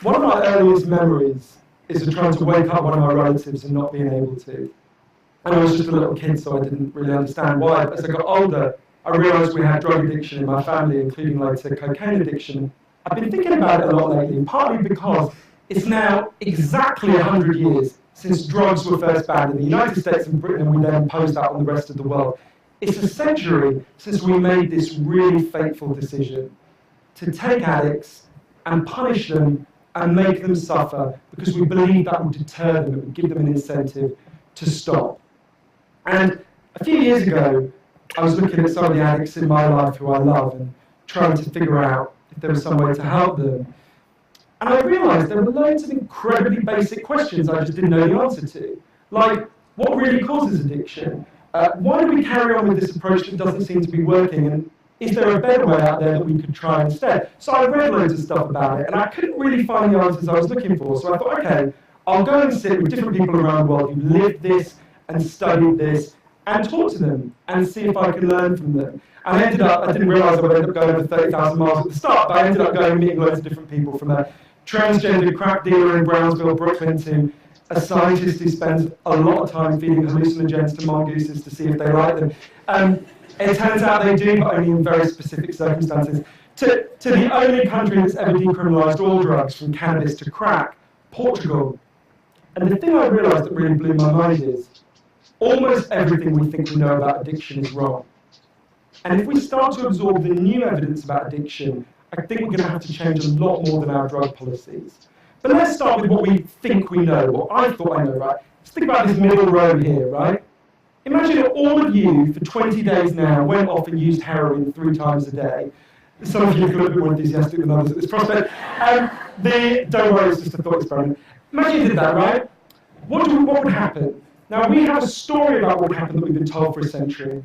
One of my earliest memories is of trying to wake up one of my relatives and not being able to. And I was just a little kid, so I didn't really understand why. But as I got older, I realised we had drug addiction in my family, including later cocaine addiction. I've been thinking about it a lot lately, partly because it's now exactly 100 years since drugs were first banned in the United States and Britain, and we then imposed that on the rest of the world. It's a century since we made this really fateful decision to take addicts and punish them and make them suffer because we believe that would deter them, it would give them an incentive to stop. And a few years ago, I was looking at some of the addicts in my life who I love and trying to figure out if there was some way to help them. And I realised there were loads of incredibly basic questions I just didn't know the answer to. Like, what really causes addiction? Why do we carry on with this approach that doesn't seem to be working? And is there a better way out there that we could try instead? So I read loads of stuff about it, and I couldn't really find the answers I was looking for. So I thought, okay, I'll go and sit with different people around the world who lived this and studied this and talk to them and see if I can learn from them. And I didn't realise I would end up going over 30,000 miles at the start, but I ended up going and meeting loads of different people, from a transgender crack dealer in Brownsville, Brooklyn, to a scientist who spends a lot of time feeding hallucinogens to mongooses to see if they like them. It turns out they do, but only in very specific circumstances. To the only country that's ever decriminalised all drugs, from cannabis to crack, Portugal. And the thing I realised that really blew my mind is almost everything we think we know about addiction is wrong. And if we start to absorb the new evidence about addiction, I think we're going to have to change a lot more than our drug policies. But let's start with what we think we know, what I thought I know, right? Let's think about this middle row here, right? Imagine that all of you, for 20 days now, went off and used heroin 3 times a day. Some of you are a little bit more enthusiastic than others at this prospect. Don't worry, it's just a thought experiment. Imagine you did that, right? What would happen? Now, we have a story about what happened that we've been told for a century.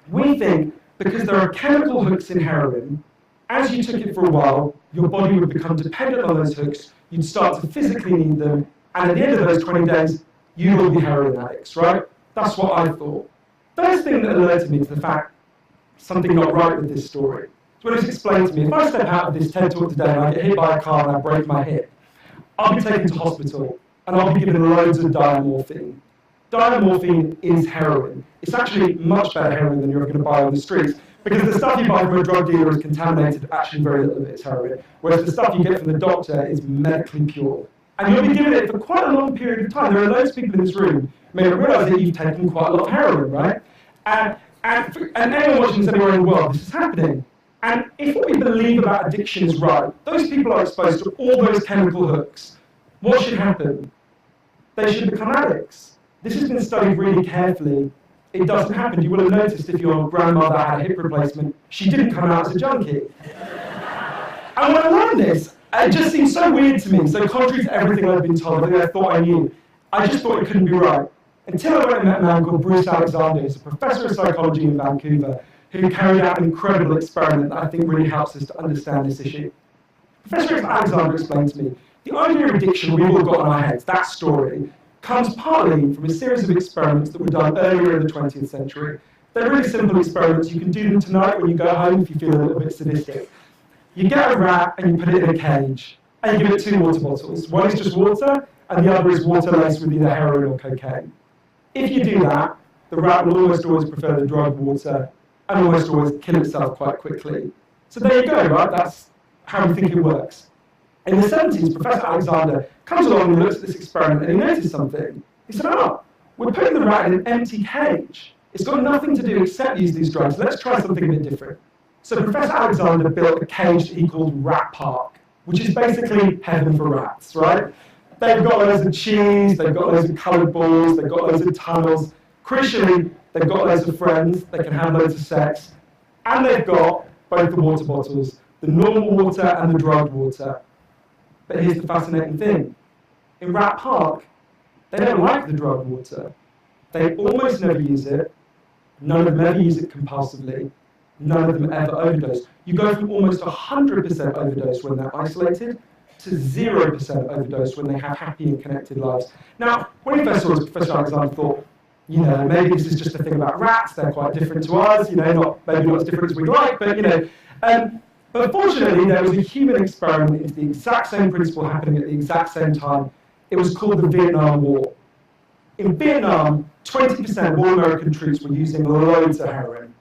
We think, because there are chemical hooks in heroin, as you took it for a while, your body would become dependent on those hooks, you'd start to physically need them, and at the end of those 20 days, you will be heroin addicts, right? That's what I thought. First thing that alerted me to the fact something not right with this story. So when it was explained to me, if I step out of this TED Talk today and I get hit by a car and I break my hip, I'll be taken to hospital and I'll be given loads of diamorphine. Diamorphine is heroin. It's actually much better heroin than you're going to buy on the streets, because the stuff you buy from a drug dealer is contaminated, actually very little of it is heroin, whereas the stuff you get from the doctor is medically pure. And you'll be given it for quite a long period of time. There are loads of people in this room who may not realise that you've taken quite a lot of heroin, right? And anyone watching this anywhere in the world, this is happening. And if what we believe about addiction is right, those people are exposed to all those chemical hooks. What should happen? They should become addicts. This has been studied really carefully. It doesn't happen. You will have noticed if your grandmother had a hip replacement, she didn't come out as a junkie. And when I learned this, it just seemed so weird to me, so contrary to everything I'd been told, everything I thought I knew. I just thought it couldn't be right. Until I went and met a man called Bruce Alexander, who's a professor of psychology in Vancouver, who carried out an incredible experiment that I think really helps us to understand this issue. Professor Alexander explained to me, the idea of addiction we've all got in our heads, that story, comes partly from a series of experiments that were done earlier in the 20th century. They're really simple experiments. You can do them tonight when you go home if you feel a little bit sadistic. You get a rat and you put it in a cage, and you give it 2 water bottles. One is just water, and the other is water laced with either heroin or cocaine. If you do that, the rat will almost always prefer the drug water, and almost always kill itself quite quickly. So there you go, right? That's how we think it works. In the 70s, Professor Alexander comes along and looks at this experiment, and he noticed something. He said, we're putting the rat in an empty cage. It's got nothing to do except use these drugs. Let's try something a bit different. So Professor Alexander built a cage that he called Rat Park, which is basically heaven for rats, right? They've got loads of cheese, they've got loads of coloured balls, they've got loads of tunnels. Crucially, they've got loads of friends, they can have loads of sex, and they've got both the water bottles, the normal water and the drugged water. But here's the fascinating thing. In Rat Park, they don't like the drugged water. They almost never use it. None of them ever use it compulsively. None of them ever overdose. You go from almost 100% overdose when they're isolated to 0% overdose when they have happy and connected lives. Now, when he first saw this, Professor Alexander thought, maybe this is just a thing about rats, they're quite different to us, maybe not as different as we'd like, but, But fortunately, there was a human experiment into the exact same principle happening at the exact same time. It was called the Vietnam War. In Vietnam, 20% of all American troops were using loads of heroin.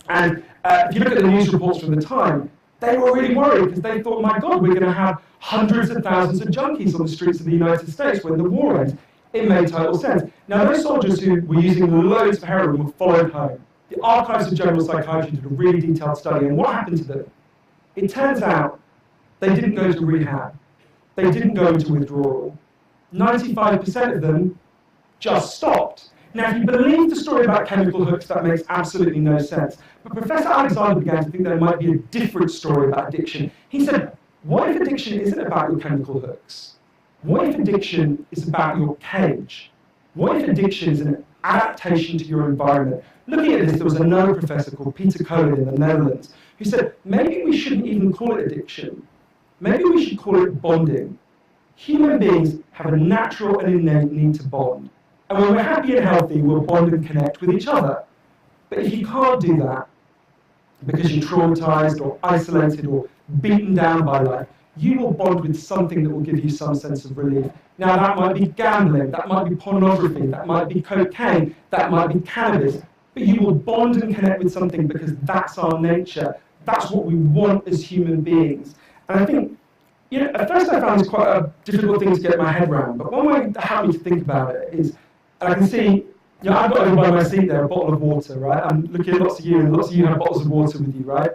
And if you look at the news reports from the time, they were really worried because they thought, my God, we're going to have hundreds of thousands of junkies on the streets of the United States when the war ends. It made total sense. Now, those soldiers who were using loads of heroin were followed home. The Archives of General Psychiatry did a really detailed study, and what happened to them? It turns out they didn't go to rehab. They didn't go into withdrawal. 95% of them just stopped. Now, if you believe the story about chemical hooks, that makes absolutely no sense. But Professor Alexander began to think there might be a different story about addiction. He said, what if addiction isn't about your chemical hooks? What if addiction is about your cage? What if addiction is an adaptation to your environment? Looking at this, there was another professor called Peter Cohen in the Netherlands who said, maybe we shouldn't even call it addiction. Maybe we should call it bonding. Human beings have a natural and innate need to bond. And when we're happy and healthy, we'll bond and connect with each other. But if you can't do that, because you're traumatized or isolated or beaten down by life, you will bond with something that will give you some sense of relief. Now, that might be gambling, that might be pornography, that might be cocaine, that might be cannabis, but you will bond and connect with something because that's our nature. That's what we want as human beings. And I think, at first I found this quite a difficult thing to get my head around, but one way that helped me to think about it is, I can see, I've got over by my seat there a bottle of water, right? I'm looking at lots of you, and lots of you have bottles of water with you, right?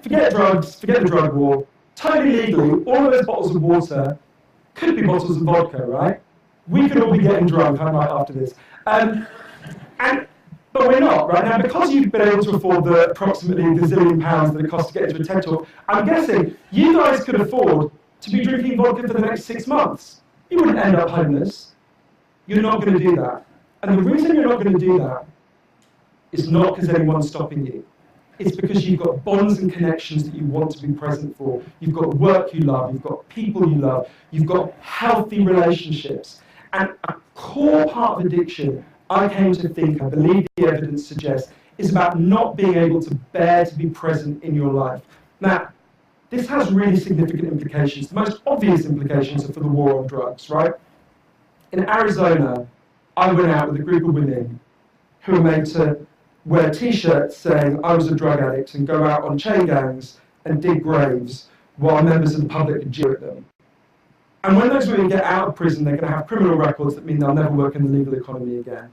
Forget drugs, forget the drug war. Totally legally, all of those bottles of water could be bottles of vodka, right? We could all be getting drunk, I'm right after this. But we're not, right? Now, because you've been able to afford the approximately a gazillion pounds that it costs to get into a TED Talk, I'm guessing you guys could afford to be drinking vodka for the next 6 months. You wouldn't end up homeless. You're not going to do that. And the reason you're not going to do that is not because anyone's stopping you. It's because you've got bonds and connections that you want to be present for. You've got work you love, you've got people you love, you've got healthy relationships. And a core part of addiction, I came to think, I believe the evidence suggests, is about not being able to bear to be present in your life. Now, this has really significant implications. The most obvious implications are for the war on drugs, right? In Arizona, I went out with a group of women who were made to wear t-shirts saying I was a drug addict and go out on chain gangs and dig graves while members of the public would jeer at them. And when those women get out of prison, they're going to have criminal records that mean they'll never work in the legal economy again.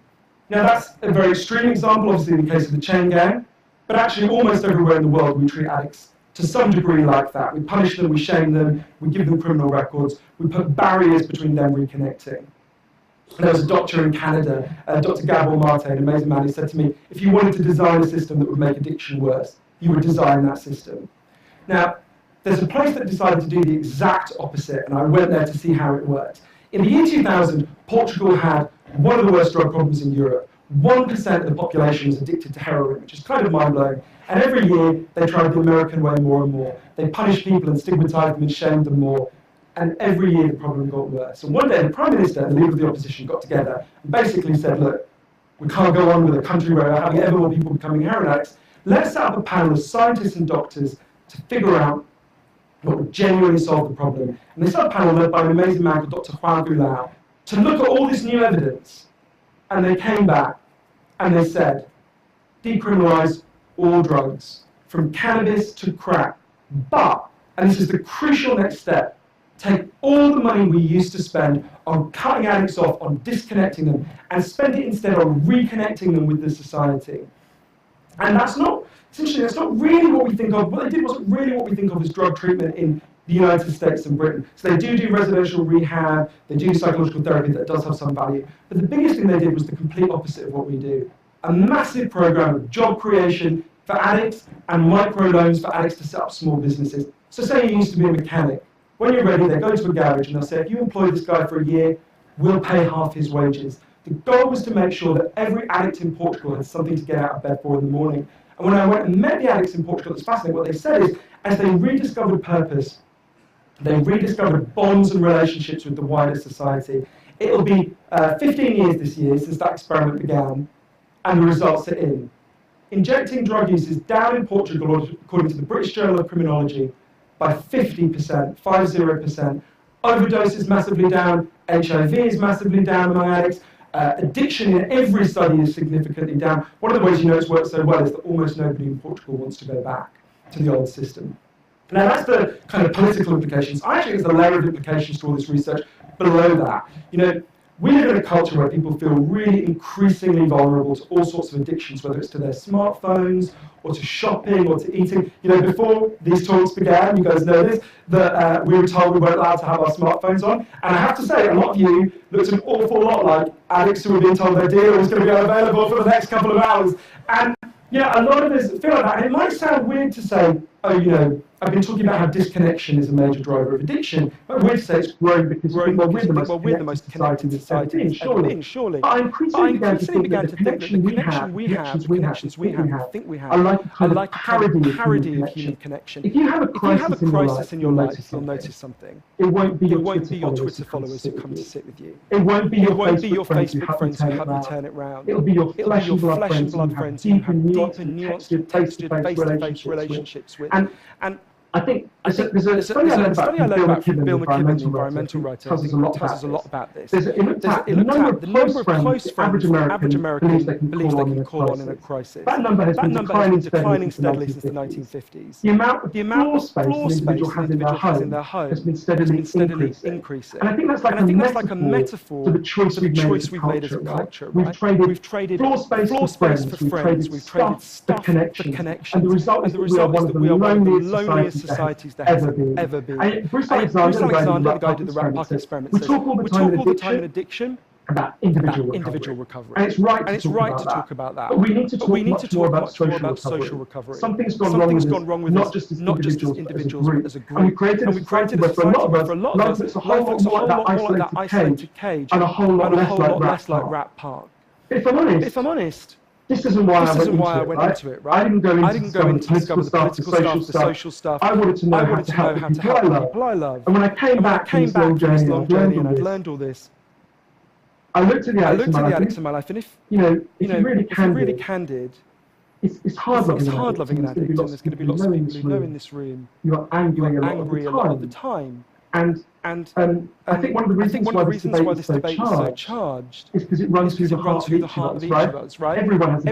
Now, that's a very extreme example, obviously, in the case of the chain gang, but actually almost everywhere in the world we treat addicts to some degree like that. We punish them, we shame them, we give them criminal records, we put barriers between them reconnecting. And there was a doctor in Canada, Dr. Gabor Mate, an amazing man, who said to me, if you wanted to design a system that would make addiction worse, you would design that system. Now, there's a place that decided to do the exact opposite, and I went there to see how it worked. In the year 2000, Portugal had one of the worst drug problems in Europe. 1% of the population was addicted to heroin, which is kind of mind-blowing. And every year, they tried the American way more and more. They punished people and stigmatized them and shamed them more. And every year, the problem got worse. And one day, the Prime Minister and the leader of the opposition got together and basically said, look, we can't go on with a country where we're having ever more people becoming heroin addicts. Let's set up a panel of scientists and doctors to figure out what would genuinely solve the problem. And they set up a panel led by an amazing man called Dr. Juan Gulao to look at all this new evidence. And they came back and they said, decriminalize all drugs, from cannabis to crack. But, and this is the crucial next step, take all the money we used to spend on cutting addicts off, on disconnecting them, and spend it instead on reconnecting them with the society. And that's not, essentially, that's not really what we think of. What they did wasn't really what we think of as drug treatment in the United States and Britain. So they do residential rehab, they do psychological therapy that does have some value. But the biggest thing they did was the complete opposite of what we do. A massive program of job creation for addicts and microloans for addicts to set up small businesses. So say you used to be a mechanic. When you're ready, they go to a garage and they'll say, if you employ this guy for a year, we'll pay half his wages. The goal was to make sure that every addict in Portugal had something to get out of bed for in the morning. And when I went and met the addicts in Portugal, it's fascinating. What they said is, as they rediscovered purpose, they rediscovered bonds and relationships with the wider society. It'll be 15 years this year since that experiment began, and the results are in. injecting drug use is down in Portugal, according to the British Journal of Criminology, by 50%, 50%. Overdose is massively down, HIV is massively down among addicts, addiction in every study is significantly down. One of the ways you know it's worked so well is that almost nobody in Portugal wants to go back to the old system. Now that's the kind of political implications. I actually think there's a layer of implications to all this research below that. You know, we live in a culture where people feel really increasingly vulnerable to all sorts of addictions, whether it's to their smartphones or to shopping or to eating. You know, before these talks began, you guys know this, that we were told we weren't allowed to have our smartphones on. And I have to say, a lot of you looked an awful lot like addicts who were being told their deal was going to be unavailable for the next couple of hours. And yeah, a lot of us feel like that. And it might sound weird to say, oh, you know, I've been talking about how disconnection is a major driver of addiction, but weird to say it's growing because we're the most connected society it's ever been, surely. But I increasingly began to think that the connection we have, the connections we have, are like a parody of human connection. If you have a crisis in your life, you'll notice something. It won't be your Twitter followers who come to sit with you. It won't be your Facebook friends who help you turn it round. It'll be your flesh and blood friends who have deep and nuanced, textured, face-to-face relationships with. And I think there's a study I learned about from Bill McKibben, the environmental writer, tells us a lot about this. It looked at the number of close friends average American believes they can call on in a crisis. That number has been declining steadily since the 1950s. The amount of floor space an individual has in their home has been steadily increasing. And I think that's like a metaphor to the choice we've made as a culture. We've traded floor space for friends, we've traded stuff for connections, and the result is that we are one of the loneliest societies there has ever been. Bruce Alexander, the guy who did the Rat Park experiment, says, we talk all the time in addiction about individual recovery. And it's right to talk about that. But we need to talk much more about social recovery. Something's gone wrong with not just as individuals, but as a group. And we created a society where for a lot of us, it's a whole lot more like that isolated cage, and a whole lot less like Rat Park. If I'm honest, this isn't why I went into it, right? I didn't go in to discover the political stuff, the social stuff. I wanted to know how to help the people I love. And when I came back from this long journey and I'd learned all this, I looked at the addicts in my life, and if you're really candid, it's hard loving an addict, and there's going to be lots of people who know in this room you're angry a lot of the time. And I think one of the reasons why this debate is so charged is because it runs through the heart of each of us, right? Everyone has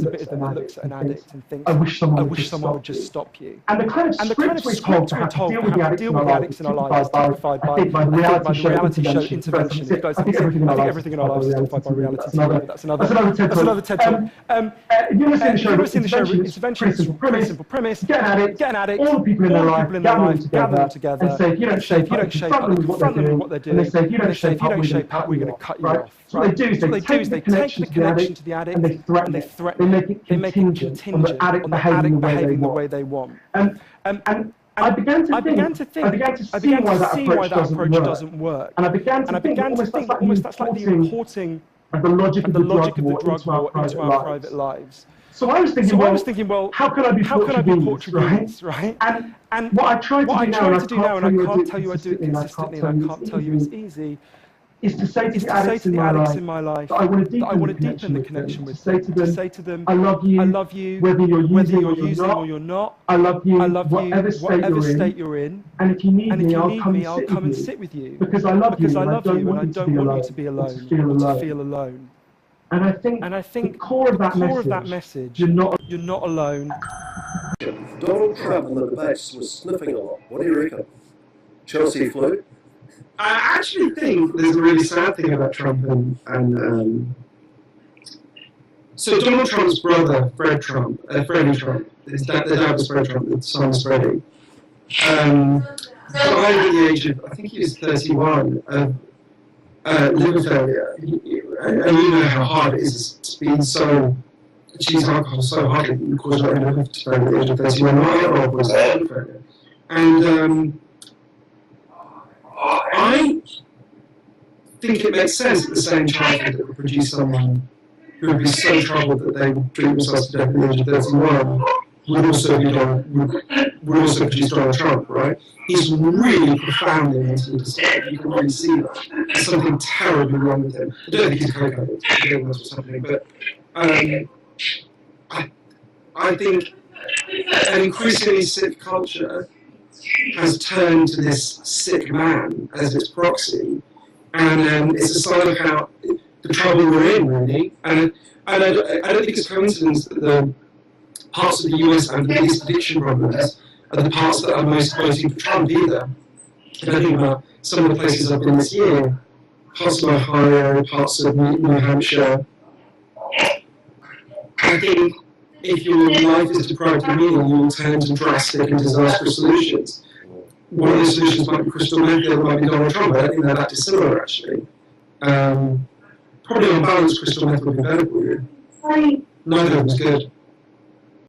a bit of them that looks at an addict and thinks, I wish someone would just stop you. And the kind of script we're told to deal with the addicts in our lives is typified by the reality show Intervention. I think everything in our lives is typified by reality TV. That's another TED Talk. If you're listening to the show Intervention, it's a pretty simple premise. Get an addict, all the people in their life, gather them together, and say, if you don't shape up, confront them with what they're doing, and they say, if you don't shape up, we're going to cut you off. So what they do is they take the connection to the addict, and they threaten it. They make it contingent on the addict behaving the way they want. And I began to see why that approach doesn't work. And I began to think almost that's like the importing of the logic of the drug war into our private lives. So I was thinking, well, how can I be Portuguese, right? And what I try to do now, and I can't tell you I do it consistently, and I can't tell you it's easy, is to say to the addicts in my life that I want to deepen the connection with them, to say to them, I love you, whether you're using or you're not, I love you, whatever state you're in, and if you need me, I'll come and sit with you, because I love you, and I don't want you to be alone, or to feel alone. And I think the core of that message, you're not alone. Donald Trump on the debates was sniffing a lot. What do you reckon? Chelsea flu? I actually think there's a really sad thing about Trump so Donald Trump's brother, Freddie Trump, his dad was Fred Trump, the son was Freddie, died at the age of, I think he was 31, of liver failure. And you know how hard it is to be achieve alcohol so hard that you cause your own liver failure at the age of 31. My was liver failure. And I think it makes sense that the same childhood that would produce someone who would be so troubled that they would drink themselves to death at the age of 31 would also produce Donald Trump, right? He's really profoundly mentally disturbed. You can really see that. There's something terribly wrong with him. I don't think he's coke addict. I don't know what's happening, but I think an increasingly sick culture has turned to this sick man as its proxy, and it's a sign of how the trouble we're in, really. And I don't think it's a coincidence that the parts of the US that have the biggest addiction problems are the parts that are most voting for Trump either. If I think about some of the places I've been this year, parts of Ohio, parts of New Hampshire, I think if your life is deprived of meaning, you will turn to drastic and disastrous solutions. One of those solutions might be crystal meth, the other might be Donald Trump. I don't think they're that dissimilar, actually. Probably on balance, crystal meth would be better for you. Neither of them is good.